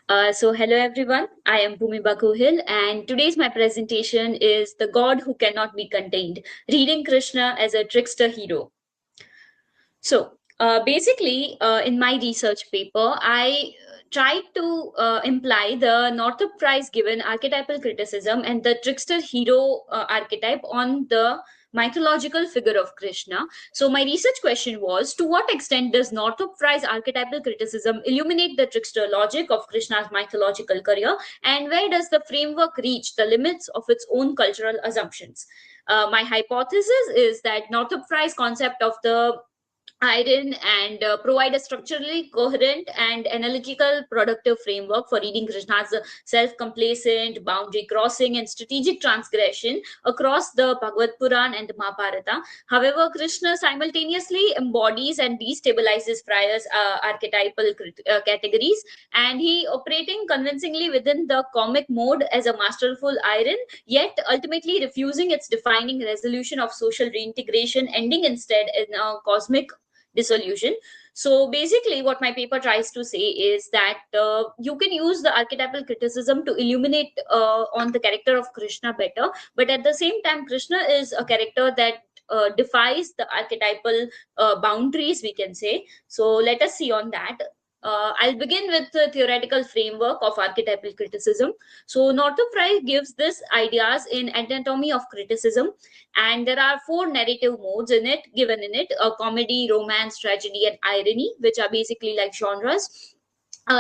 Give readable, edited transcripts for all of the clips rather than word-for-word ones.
Hello everyone. I am Bhumi Bakuhil, and today's my presentation is The God Who Cannot Be Contained, reading Krishna as a trickster hero. In my research paper, I tried to imply the Northrop Prize given archetypal criticism and the trickster hero archetype on the mythological figure of Krishna. So, my research question was, to what extent does Northrop Prize archetypal criticism illuminate the trickster logic of Krishna's mythological career, and where does the framework reach the limits of its own cultural assumptions? My hypothesis is that Northrop Frye's concept of the iron and provide a structurally coherent and analytical productive framework for reading Krishna's self-complacent, boundary-crossing, and strategic transgression across the Bhagavad Puran and the Mahabharata. However, Krishna simultaneously embodies and destabilizes Freya's archetypal categories, and he operating convincingly within the comic mode as a masterful iron, yet ultimately refusing its defining resolution of social reintegration, ending instead in a cosmic dissolution. So basically, what my paper tries to say is that you can use the archetypal criticism to illuminate on the character of Krishna better, but at the same time, Krishna is a character that defies the archetypal boundaries, we can say. So let us see on that. I'll begin with the theoretical framework of archetypal criticism. So Northrop Frye gives this ideas in Anatomy of Criticism, and there are four narrative modes in it, given in it: comedy, romance, tragedy, and irony, which are basically like genres.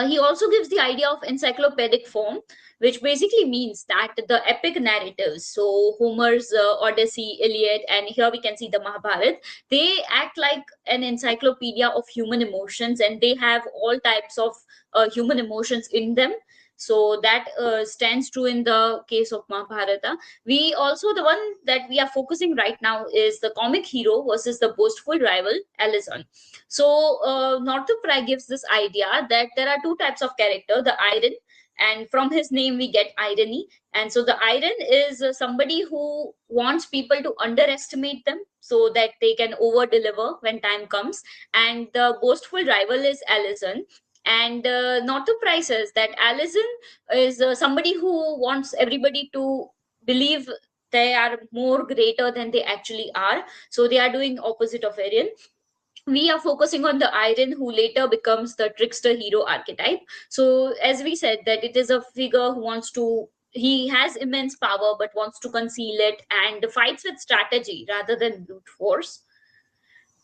He also gives the idea of encyclopedic form, which basically means that the epic narratives, so Homer's Odyssey, Iliad, and here we can see the Mahabharata, they act like an encyclopedia of human emotions, and they have all types of human emotions in them. So that stands true in the case of Mahabharata. We also, the one that we are focusing right now is the comic hero versus the boastful rival, Alison. So Northrop Frye gives this idea that there are two types of character: the iron, and from his name we get irony. And so the iron is somebody who wants people to underestimate them so that they can over deliver when time comes. And the boastful rival is Allison. And Northrop Frye says that Allison is somebody who wants everybody to believe they are more greater than they actually are. So they are doing opposite of Ariel. We are focusing on the iron who later becomes the trickster hero archetype. So as we said, that it is a figure who wants to, he has immense power but wants to conceal it and fights with strategy rather than brute force.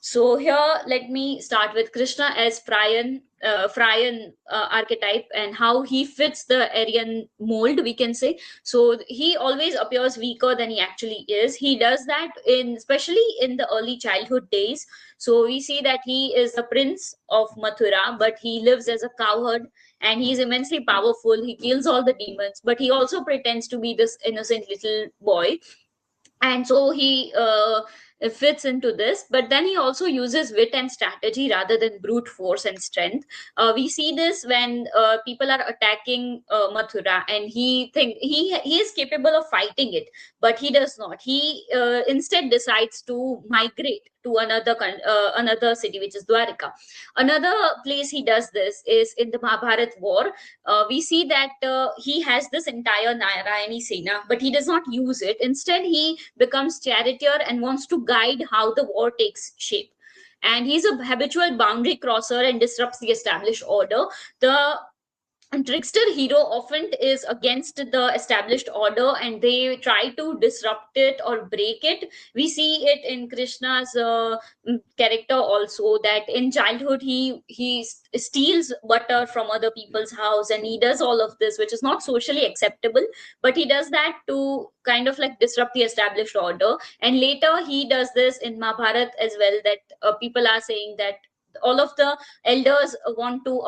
So here, let me start with Krishna as Fryan archetype and how he fits the Aryan mold, we can say. So he always appears weaker than he actually is. He does that in, especially in the early childhood days. So we see that he is the prince of Mathura, but he lives as a cowherd, and he's immensely powerful. He kills all the demons, but he also pretends to be this innocent little boy. And so he fits into this, but then he also uses wit and strategy rather than brute force and strength. We see this when people are attacking Mathura, and he is capable of fighting it, but he does not. He instead decides to migrate to another city, which is Dwarika. Another place he does this is in the Mahabharat war. We see that he has this entire Narayani Sena, but he does not use it. Instead, he becomes charioteer and wants to guide how the war takes shape. And he's a habitual boundary crosser and disrupts the established order. The Trickster-Hero often is against the established order, and they try to disrupt it or break it. We see it in Krishna's character also, that in childhood he steals butter from other people's house, and he does all of this, which is not socially acceptable, but he does that to kind of like disrupt the established order. And later he does this in Mahabharat as well, that people are saying that all of the elders want to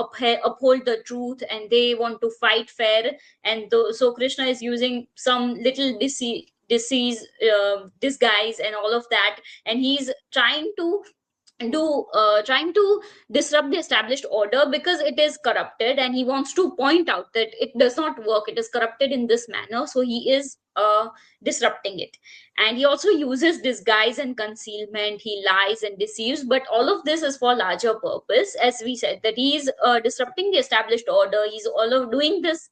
uphold the truth, and they want to fight fair. And so Krishna is using some little disease disguise and all of that, and he's trying to trying to disrupt the established order because it is corrupted, and he wants to point out that it does not work, it is corrupted in this manner, so he is disrupting it. And he also uses disguise and concealment, he lies and deceives, but all of this is for larger purpose. As we said, that he is disrupting the established order, he's all of doing this,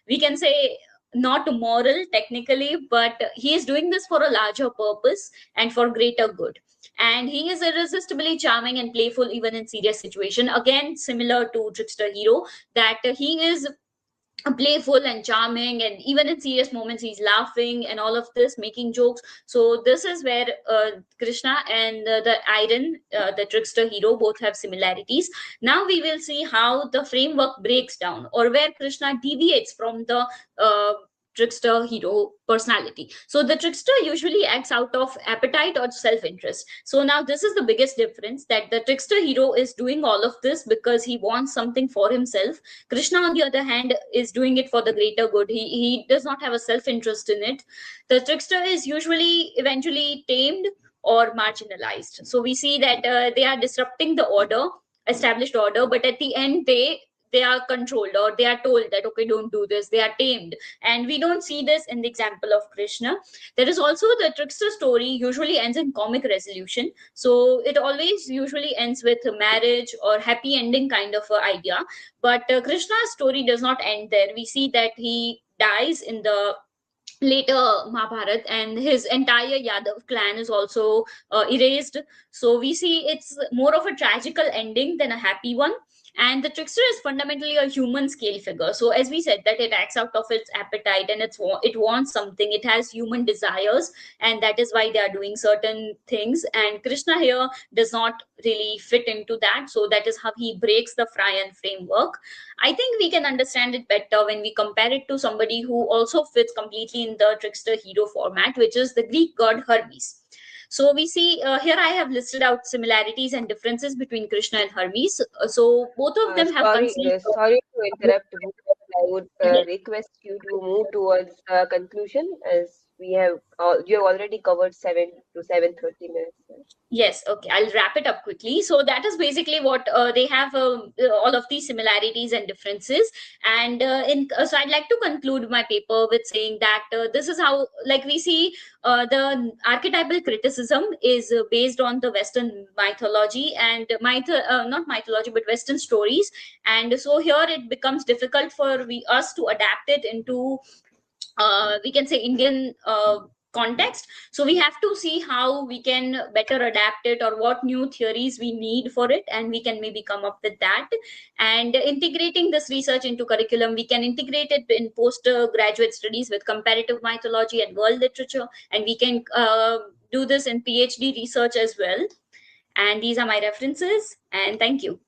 we can say, not moral technically, but he is doing this for a larger purpose and for greater good. And he is irresistibly charming and playful even in serious situation, again similar to Trickster-Hero, that he is playful and charming, and even in serious moments he's laughing and all of this, making jokes. So this is where Krishna and the Iron, the Trickster-Hero, both have similarities. Now we will see how the framework breaks down, or where Krishna deviates from the Trickster-Hero personality. So the trickster usually acts out of appetite or self-interest. So now this is the biggest difference, that the Trickster-Hero is doing all of this because he wants something for himself. Krishna, on the other hand, is doing it for the greater good. He does not have a self-interest in it. The trickster is usually eventually tamed or marginalized. So we see that they are disrupting the order, established order, but at the end they are controlled, or they are told that okay, don't do this, they are tamed. And we don't see this in the example of Krishna. There is also the trickster story usually ends in comic resolution, so it always usually ends with a marriage or happy ending kind of a idea. But Krishna's story does not end there. We see that he dies in the later Mahabharat, and his entire Yadav clan is also erased. So we see it's more of a tragical ending than a happy one. And the trickster is fundamentally a human scale figure. So as we said, that it acts out of its appetite, and it wants something, it has human desires, and that is why they are doing certain things. And Krishna here does not really fit into that. So that is how he breaks the Freudian framework. I think we can understand it better when we compare it to somebody who also fits completely in the Trickster-Hero format, which is the Greek god Hermes. So we see here I have listed out similarities and differences between Krishna and Hermes. So both of them have conceived. Sorry to interrupt. I would Yes. request you to move towards conclusion, as you have already covered 7 to 7:30 minutes. Yes, okay, I'll wrap it up quickly. So that is basically what they have, all of these similarities and differences. And so I'd like to conclude my paper with saying that this is how, like, we see the archetypal criticism is based on the Western mythology and not mythology, but Western stories. And so here it becomes difficult for us to adapt it into we can say Indian context. So we have to see how we can better adapt it, or what new theories we need for it, and we can maybe come up with that. And integrating this research into curriculum, we can integrate it in postgraduate studies with comparative mythology and world literature, and we can do this in PhD research as well. And these are my references, and thank you.